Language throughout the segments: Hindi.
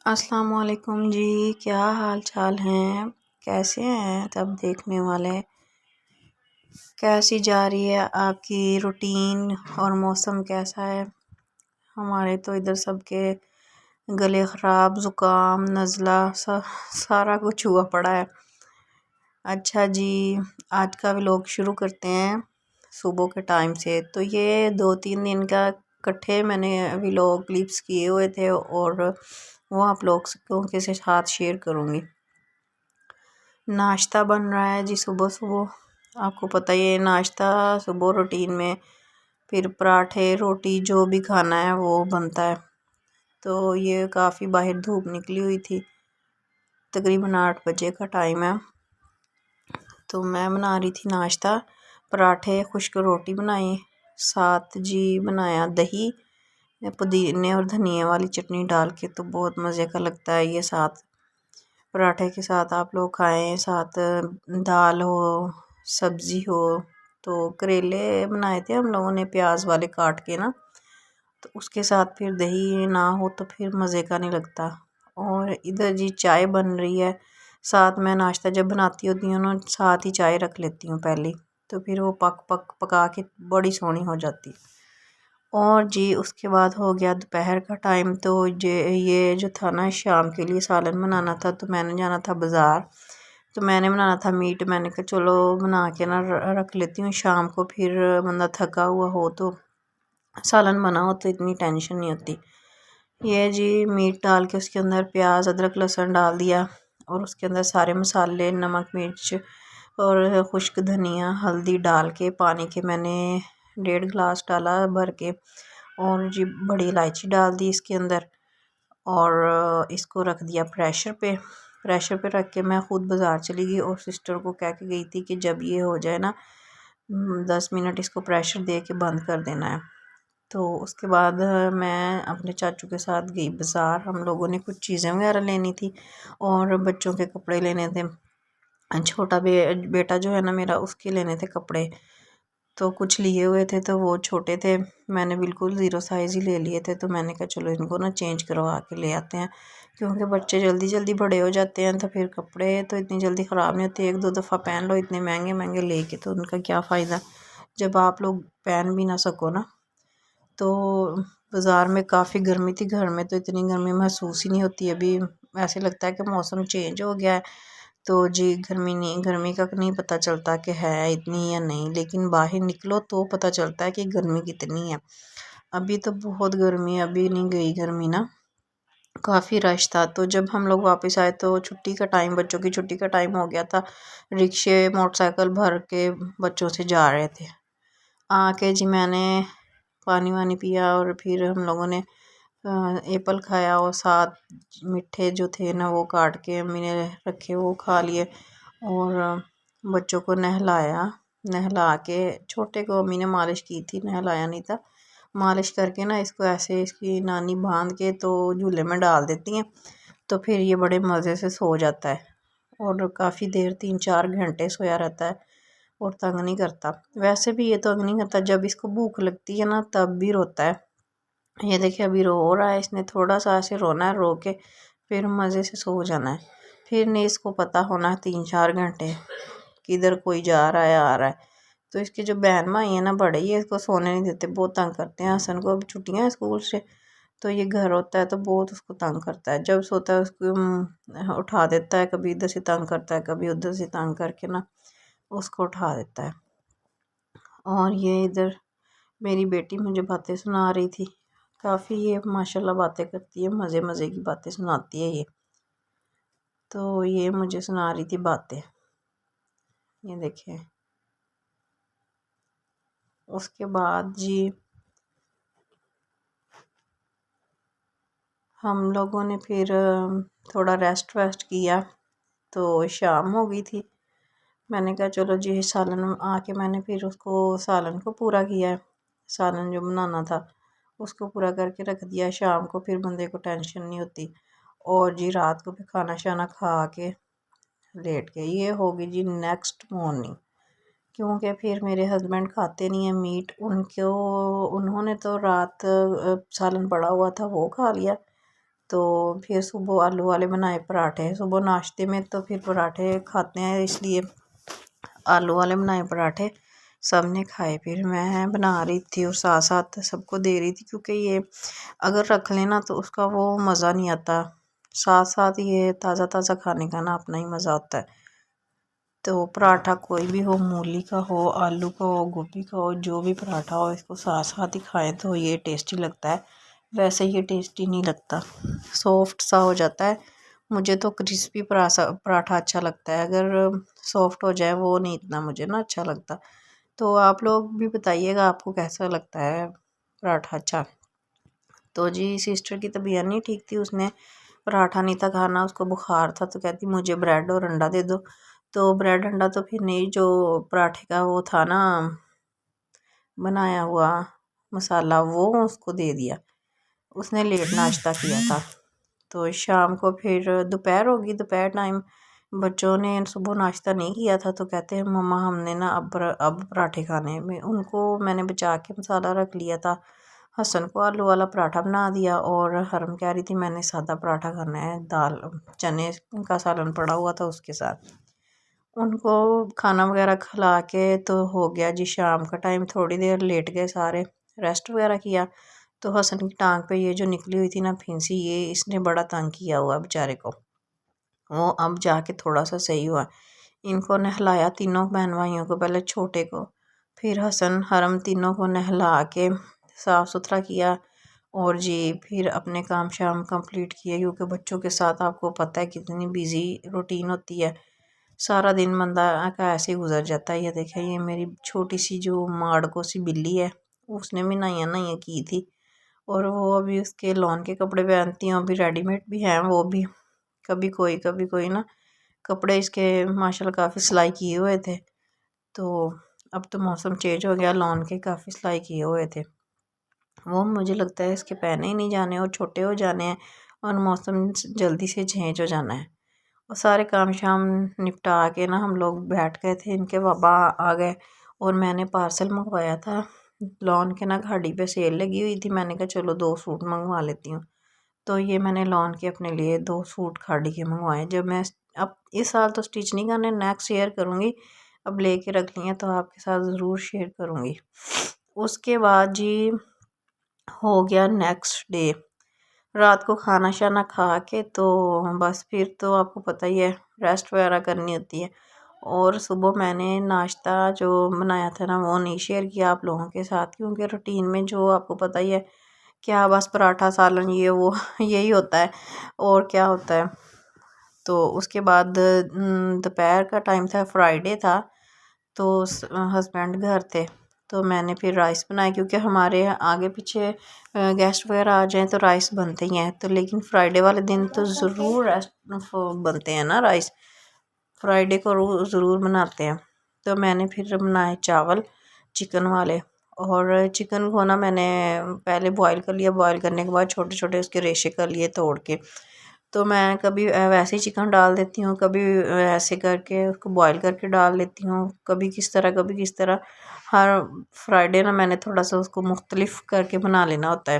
अस्सलाम वालेकुम जी। क्या हाल चाल हैं? कैसे हैं सब देखने वाले? कैसी जा रही है आपकी रूटीन और मौसम कैसा है? हमारे तो इधर सबके गले ख़राब, ज़ुकाम, नज़ला सारा कुछ हुआ पड़ा है। अच्छा जी, आज का व्लॉग शुरू करते हैं सुबह के टाइम से। तो ये 2-3 दिन का इकट्ठे मैंने व्लॉग क्लिप्स किए हुए थे और वो आप लोगों के साथ शेयर करूँगी। नाश्ता बन रहा है जी सुबह सुबह। आपको पता ही है नाश्ता सुबह रूटीन में फिर पराठे रोटी जो भी खाना है वो बनता है। तो ये काफ़ी बाहर धूप निकली हुई थी, तकरीबन 8 बजे का टाइम है। तो मैं बना रही थी नाश्ता, पराठे खुश्क रोटी बनाई, साथ जी बनाया दही पुदीने और धनिया वाली चटनी डाल के, तो बहुत मज़े का लगता है ये। साथ पराठे के साथ आप लोग खाएं, साथ दाल हो सब्ज़ी हो। तो करेले बनाए थे हम लोगों ने प्याज वाले काट के ना, तो उसके साथ फिर दही ना हो तो फिर मज़े का नहीं लगता। और इधर जी चाय बन रही है। साथ मैं नाश्ता जब बनाती होती हूँ ना साथ ही चाय रख लेती हूँ पहले, तो फिर वो पका के बड़ी सोहनी हो जाती। और जी उसके बाद हो गया दोपहर का टाइम। तो ये जो था ना शाम के लिए सालन बनाना था, तो मैंने जाना था बाज़ार। तो मैंने बनाना था मीट, मैंने कहा चलो बना के ना रख लेती हूँ शाम को, फिर बंदा थका हुआ हो तो सालन बना हो तो इतनी टेंशन नहीं होती। ये जी मीट डाल के उसके अंदर प्याज अदरक लहसुन डाल दिया और उसके अंदर सारे मसाले नमक मिर्च और खुश्क धनिया हल्दी डाल के पानी के मैंने 1.5 गिलास डाला भर के। और जी बड़ी इलायची डाल दी इसके अंदर और इसको रख दिया प्रेशर पे। प्रेशर पे रख के मैं ख़ुद बाज़ार चली गई और सिस्टर को कह के गई थी कि जब ये हो जाए ना 10 मिनट इसको प्रेशर दे के बंद कर देना है। तो उसके बाद मैं अपने चाचू के साथ गई बाज़ार। हम लोगों ने कुछ चीज़ें वगैरह लेनी थी और बच्चों के कपड़े लेने थे। छोटा बेटा जो है ना मेरा, उसके लेने थे कपड़े। तो कुछ लिए हुए थे तो वो छोटे थे, मैंने बिल्कुल ज़ीरो साइज़ ही ले लिए थे। तो मैंने कहा चलो इनको ना चेंज करवा के ले आते हैं, क्योंकि बच्चे जल्दी जल्दी बड़े हो जाते हैं तो फिर कपड़े तो इतनी जल्दी ख़राब नहीं होते। 1-2 दफ़ा पहन लो, इतने महंगे महंगे लेके तो उनका क्या फ़ायदा जब आप लोग पहन भी ना सको ना। तो बाज़ार में काफ़ी गर्मी थी, घर में तो इतनी गर्मी महसूस ही नहीं होती। अभी ऐसे लगता है कि मौसम चेंज हो गया है, तो जी गर्मी का नहीं पता चलता कि है इतनी या नहीं, लेकिन बाहर निकलो तो पता चलता है कि गर्मी कितनी है। अभी तो बहुत गर्मी है, अभी नहीं गई गर्मी ना, काफ़ी रश था। तो जब हम लोग वापस आए तो छुट्टी का टाइम, बच्चों की छुट्टी का टाइम हो गया था। रिक्शे मोटरसाइकिल भर के बच्चों से जा रहे थे। आके जी मैंने पानी वानी पिया और फिर हम लोगों ने एप्पल खाया और साथ मीठे जो थे ना वो काट के अम्मी ने रखे वो खा लिए। और बच्चों को नहलाया, नहला के छोटे को अम्मी ने मालिश की थी, नहलाया नहीं था। मालिश करके ना इसको ऐसे इसकी नानी बांध के तो झूले में डाल देती हैं, तो फिर ये बड़े मज़े से सो जाता है और काफ़ी देर 3-4 घंटे सोया रहता है और तंग नहीं करता। वैसे भी ये तंग नहीं करता, जब इसको भूख लगती है ना तब भी रोता है। ये देखिए अभी रो रहा है, इसने थोड़ा सा ऐसे रोना है, रो के फिर मज़े से सो जाना है। फिर नहीं इसको पता होना 3-4 घंटे किधर कोई जा रहा है आ रहा है। तो इसके जो बहन भाई है ना बड़े, ये इसको सोने नहीं देते, बहुत तंग करते हैं। हसन को अभी छुट्टियाँ हैं स्कूल से, तो ये घर होता है तो बहुत उसको तंग करता है। जब सोता है उसको उठा देता है, कभी इधर से तंग करता है कभी उधर से तंग करके ना उसको उठा देता है। और ये इधर मेरी बेटी मुझे बातें सुना रही थी, काफ़ी ये माशाल्लाह बातें करती है, मज़े मज़े की बातें सुनाती है ये। तो ये मुझे सुना रही थी बातें, ये देखें। उसके बाद जी हम लोगों ने फिर थोड़ा रेस्ट वेस्ट किया, तो शाम हो गई थी। मैंने कहा चलो जी सालन आके मैंने फिर उसको सालन को पूरा किया, सालन जो बनाना था उसको पूरा करके रख दिया। शाम को फिर बंदे को टेंशन नहीं होती। और जी रात को भी खाना शाना खा के लेट गई। ये होगी जी नेक्स्ट मॉर्निंग, क्योंकि फिर मेरे हस्बैंड खाते नहीं हैं मीट। उन्होंने तो रात सालन पड़ा हुआ था वो खा लिया, तो फिर सुबह आलू वाले बनाए पराठे। सुबह नाश्ते में तो फिर पराठे खाते हैं, इसलिए आलू वाले बनाए पराठे, सब ने खाए। फिर मैं बना रही थी और साथ साथ सबको दे रही थी, क्योंकि ये अगर रख लेना तो उसका वो मज़ा नहीं आता। साथ साथ ये ताज़ा ताज़ा खाने का ना अपना ही मज़ा होता है। तो पराठा कोई भी हो, मूली का हो, आलू का हो, गोभी का हो, जो भी पराठा हो, इसको साथ साथ ही खाएं तो ये टेस्टी लगता है। वैसे ये टेस्टी नहीं लगता, सॉफ्ट सा हो जाता है। मुझे तो क्रिस्पी पराठा अच्छा लगता है, अगर सॉफ्ट हो जाए वो नहीं इतना मुझे ना अच्छा लगता। तो आप लोग भी बताइएगा आपको कैसा लगता है पराठा अच्छा। तो जी सिस्टर की तबीयत नहीं ठीक थी, उसने पराठा नहीं था खाना, उसको बुखार था, तो कहती मुझे ब्रेड और अंडा दे दो। तो ब्रेड अंडा तो फिर नहीं, जो पराठे का वो था ना बनाया हुआ मसाला, वो उसको दे दिया। उसने लेट नाश्ता किया था। तो शाम को फिर दोपहर होगी, दोपहर टाइम बच्चों ने सुबह नाश्ता नहीं किया था, तो कहते हैं मम्मा हमने ना अब पराठे खाने में। उनको मैंने बचा के मसाला रख लिया था। हसन को आलू वाला पराठा बना दिया और हरम कह रही थी मैंने सादा पराठा खाना है, दाल चने का सालन पड़ा हुआ था उसके साथ। उनको खाना वगैरह खिला के तो हो गया जी शाम का टाइम। थोड़ी देर लेट गए सारे, रेस्ट वगैरह किया। तो हसन की टांग पे ये जो निकली हुई थी ना फिंसी, ये इसने बड़ा तंग किया हुआ बेचारे को। वो अब जाके थोड़ा सा सही हुआ। इनको नहलाया तीनों बहन भाइयों को, पहले छोटे को, फिर हसन हरम, तीनों को नहला के साफ़ सुथरा किया। और जी फिर अपने काम शाम कंप्लीट किए, क्योंकि बच्चों के साथ आपको पता है कितनी बिजी रूटीन होती है। सारा दिन बंदा का ऐसे ही गुजर जाता है। ये देखे, ये मेरी छोटी सी जो माड़को सी बिल्ली है, उसने भी नैया नैया की थी, और वो अभी उसके लॉन के कपड़े पहनती हैं, अभी रेडीमेड भी हैं वो भी। कभी कोई ना कपड़े इसके माशाल्लाह काफ़ी सिलाई किए हुए थे। तो अब तो मौसम चेंज हो गया, लॉन के काफ़ी सिलाई किए हुए थे, वो मुझे लगता है इसके पहने ही नहीं जाने और छोटे हो जाने हैं, और मौसम जल्दी से चेंज हो जाना है। और सारे काम शाम निपटा के ना हम लोग बैठ गए थे, इनके बाबा आ गए। और मैंने पार्सल मंगवाया था लॉन के ना, गाड़ी पे सेल लगी हुई थी, मैंने कहा चलो 2 सूट मंगवा लेती हूँ। तो ये मैंने लॉन के अपने लिए 2 सूट खाड़ी के मंगवाए। जब मैं अब इस साल तो स्टिच नहीं करने, नेक्स्ट शेयर करूँगी। अब लेके रख लिए तो आपके साथ ज़रूर शेयर करूँगी। उसके बाद जी हो गया नेक्स्ट डे, रात को खाना शाना खा के तो बस फिर तो आपको पता ही है रेस्ट वगैरह करनी होती है। और सुबह मैंने नाश्ता जो बनाया था ना वो नहीं शेयर किया आप लोगों के साथ, क्योंकि रूटीन में जो आपको पता ही है क्या, बस पराठा सालन ये वो यही होता है, और क्या होता है। तो उसके बाद दोपहर का टाइम था, फ्राइडे था, तो हस्बैंड घर थे, तो मैंने फिर राइस बनाया, क्योंकि हमारे आगे पीछे गेस्ट वगैरह आ जाएं तो राइस बनते ही हैं। तो लेकिन फ्राइडे वाले दिन तो ज़रूर बनते हैं ना राइस, फ्राइडे को ज़रूर बनाते हैं। तो मैंने फिर बनाए चावल चिकन वाले, और चिकन को ना मैंने पहले बॉईल कर लिया, बॉईल करने के बाद छोटे छोटे उसके रेशे कर लिए तोड़ के। तो मैं कभी वैसे ही चिकन डाल देती हूँ, कभी ऐसे करके उसको बॉईल करके डाल लेती हूँ, कभी किस तरह कभी किस तरह। हर फ्राइडे ना मैंने थोड़ा सा उसको मुख्तलिफ करके बना लेना होता है।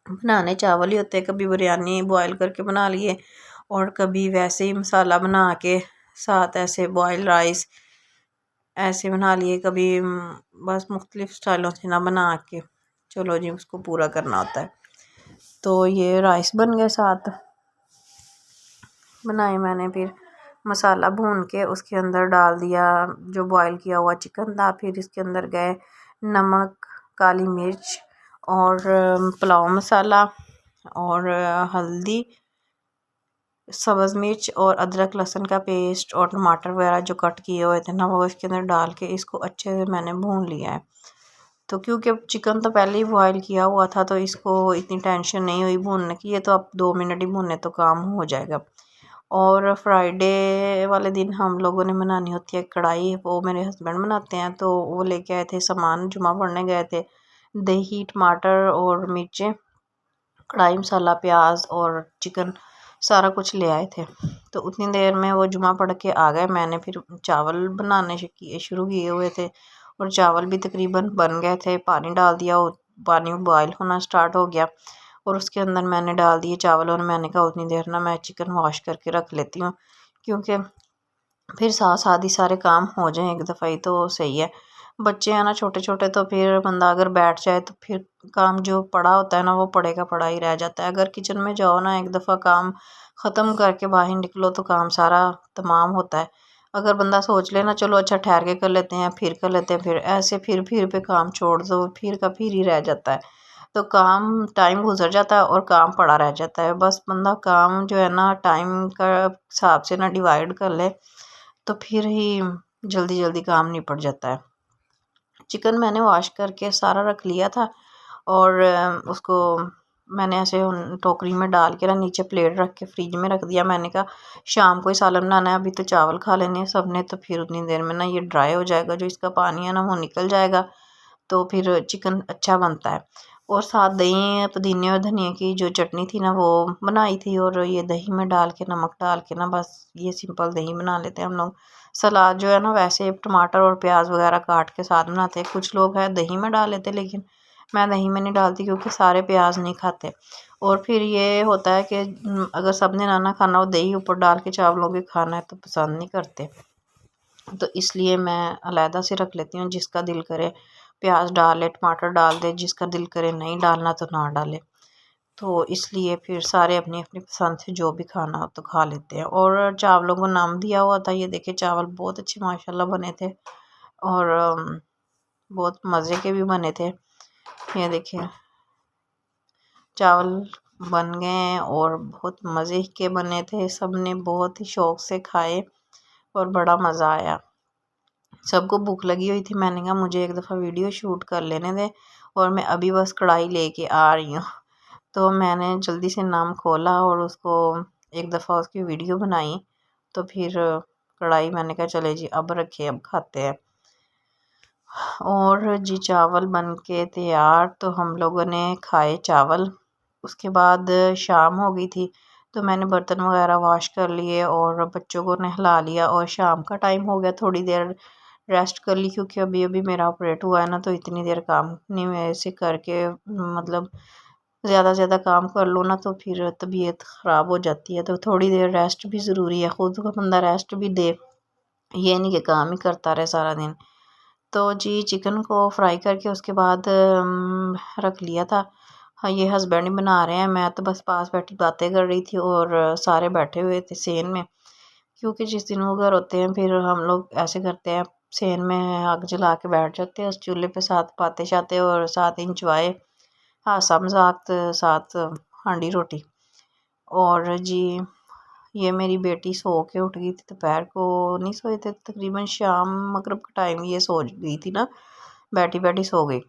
बनाने चावल ही होते हैं, कभी बिरयानी बॉईल करके बना लिए, और कभी वैसे ही मसाला बना के साथ ऐसे बॉयल राइस ऐसे बना लिए, कभी बस मुख्तलिफ स्टाइलों से ना बना के चलो जी उसको पूरा करना होता है। तो ये राइस बन गए साथ बनाए मैंने, फिर मसाला भून के उसके अंदर डाल दिया जो बॉईल किया हुआ चिकन था। फिर इसके अंदर गए नमक, काली मिर्च और पुलाव मसाला और हल्दी, सब्ज़ मिर्च और अदरक लहसुन का पेस्ट और टमाटर वगैरह जो कट किए हुए थे ना, वो इसके अंदर डाल के इसको अच्छे से मैंने भून लिया है। तो क्योंकि चिकन तो पहले ही बॉईल किया हुआ था, तो इसको इतनी टेंशन नहीं हुई भूनने की, ये तो अब 2 मिनट ही भूनने तो काम हो जाएगा। और फ्राइडे वाले दिन हम लोगों ने बनानी होती है कढ़ाई, वो मेरे हस्बैंड बनाते हैं, तो वो लेके आए थे सामान, जुमा पढ़ने गए थे। दही, टमाटर और मिर्चें, कढ़ाई मसाला, प्याज और चिकन सारा कुछ ले आए थे। तो उतनी देर में वो जुमा पढ़ के आ गए, मैंने फिर चावल बनाने शुरू किए हुए थे, और चावल भी तकरीबन बन गए थे। पानी डाल दिया और पानी बॉयल होना स्टार्ट हो गया। और उसके अंदर मैंने डाल दिए चावल और मैंने कहा उतनी देर ना मैं चिकन वॉश करके रख लेती हूँ, क्योंकि फिर साथ साथ ही सारे काम हो जाएं एक दफ़ा ही तो सही है। बच्चे हैं ना छोटे छोटे, तो फिर बंदा अगर बैठ जाए तो फिर काम जो पड़ा होता है ना वो पड़ेगा पड़ा ही रह जाता है। अगर किचन में जाओ ना एक दफ़ा काम ख़त्म करके बाहर निकलो तो काम सारा तमाम होता है। अगर बंदा सोच ले ना चलो अच्छा ठहर के कर लेते हैं फिर कर लेते हैं, फिर ऐसे फिर पे काम छोड़ दो फिर का फिर ही रह जाता है, तो काम टाइम गुजर जाता है और काम पड़ा रह जाता है। बस बंदा काम जो है ना टाइम का हिसाब से ना डिवाइड कर ले तो फिर ही जल्दी जल्दी काम निपट जाता है। चिकन मैंने वॉश करके सारा रख लिया था और उसको मैंने ऐसे टोकरी में डाल के ना नीचे प्लेट रख के फ्रिज में रख दिया। मैंने कहा शाम को ही सालन बनाना है, अभी तो चावल खा लेने हैं सब ने, तो फिर उतनी देर में ना ये ड्राई हो जाएगा, जो इसका पानी है ना वो निकल जाएगा, तो फिर चिकन अच्छा बनता है। और साथ दही पुदीने और धनिया की जो चटनी थी ना वो बनाई थी, और ये दही में डाल के नमक डाल के ना बस ये सिंपल दही बना लेते हैं हम लोग। सलाद जो है ना वैसे टमाटर और प्याज वगैरह काट के साथ बनाते हैं, कुछ लोग हैं दही में डाल लेते, लेकिन मैं दही में नहीं डालती क्योंकि सारे प्याज नहीं खाते। और फिर ये होता है कि अगर सब ने ना खाना हो दही ऊपर डाल के चावलों के खाना है तो पसंद नहीं करते, तो इसलिए मैं अलहदा से रख लेती हूँ। जिसका दिल करे प्याज डाल ले टमाटर डाल दे, जिसका दिल करे नहीं डालना तो ना डाले। तो इसलिए फिर सारे अपनी अपनी पसंद से जो भी खाना हो तो खा लेते हैं। और चावलों को नाम दिया हुआ था, ये देखिए चावल बहुत अच्छे माशाल्लाह बने थे और बहुत मज़े के भी बने थे। ये देखिए चावल बन गए हैं और बहुत मज़े के बने थे, सब ने बहुत ही शौक़ से खाए और बड़ा मज़ा आया। सबको भूख लगी हुई थी, मैंने कहा मुझे एक दफ़ा वीडियो शूट कर लेने दें और मैं अभी बस कढ़ाई लेके आ रही हूँ। तो मैंने जल्दी से नाम खोला और उसको एक दफ़ा उसकी वीडियो बनाई, तो फिर कढ़ाई मैंने कहा चले जी अब रखे अब खाते हैं। और जी चावल बन के तैयार, तो हम लोगों ने खाए चावल। उसके बाद शाम हो गई थी तो मैंने बर्तन वगैरह वॉश कर लिए और बच्चों को नहला लिया और शाम का टाइम हो गया, थोड़ी देर रेस्ट कर ली क्योंकि अभी अभी मेरा ऑपरेट हुआ है ना, तो इतनी देर काम नहीं मेरे से करके मतलब ज़्यादा से ज़्यादा काम कर लो ना तो फिर तबीयत ख़राब हो जाती है, तो थोड़ी देर रेस्ट भी ज़रूरी है, ख़ुद को बंदा रेस्ट भी दे, ये नहीं कि काम ही करता रहे सारा दिन। तो जी चिकन को फ्राई करके उसके बाद रख लिया था। हाँ ये हस्बैंड ही बना रहे हैं, मैं तो बस पास बैठी बातें कर रही थी और सारे बैठे हुए थे सेन में, क्योंकि जिस दिन वो घर होते हैं फिर हम लोग ऐसे करते हैं सेन में आग जला के बैठ जाते हैं उस चूल्हे पे, साथ बातें शातें और साथ इंजॉय हासा मजाक साथ हांडी रोटी। और जी ये मेरी बेटी सो के उठ गई थी, दोपहर को नहीं सोए थे, तकरीबन शाम मगरिब का टाइम ये सो गई थी ना, बैठी बैठी सो गई।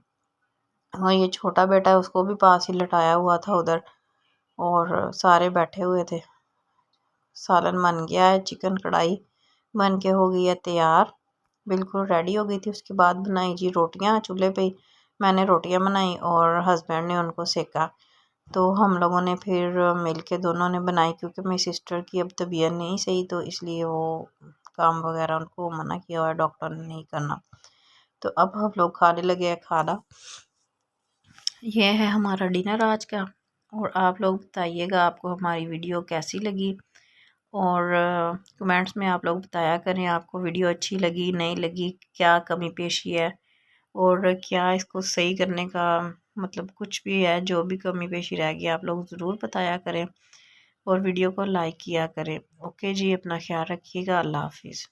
हाँ ये छोटा बेटा है उसको भी पास ही लटाया हुआ था उधर और सारे बैठे हुए थे। सालन बन गया है, चिकन कढ़ाई बन के हो गई है तैयार, बिल्कुल रेडी हो गई थी। उसके बाद बनाई जी रोटियां चूल्हे पे ही, मैंने रोटियां बनाई और हस्बैंड ने उनको सेका, तो हम लोगों ने फिर मिल के दोनों ने बनाई, क्योंकि मेरी सिस्टर की अब तबीयत नहीं सही तो इसलिए वो काम वगैरह उनको मना किया हुआ है डॉक्टर ने नहीं करना। तो अब हम लोग खाने लगे हैं खाना। ये है हमारा डिनर आज का, और आप लोग बताइएगा आपको हमारी वीडियो कैसी लगी, और कमेंट्स में आप लोग बताया करें आपको वीडियो अच्छी लगी नहीं लगी, क्या कमी पेशी है और क्या इसको सही करने का मतलब कुछ भी है, जो भी कमी पेशी रह गई आप लोग ज़रूर बताया करें और वीडियो को लाइक किया करें। ओके जी अपना ख्याल रखिएगा, अल्लाह हाफिज़।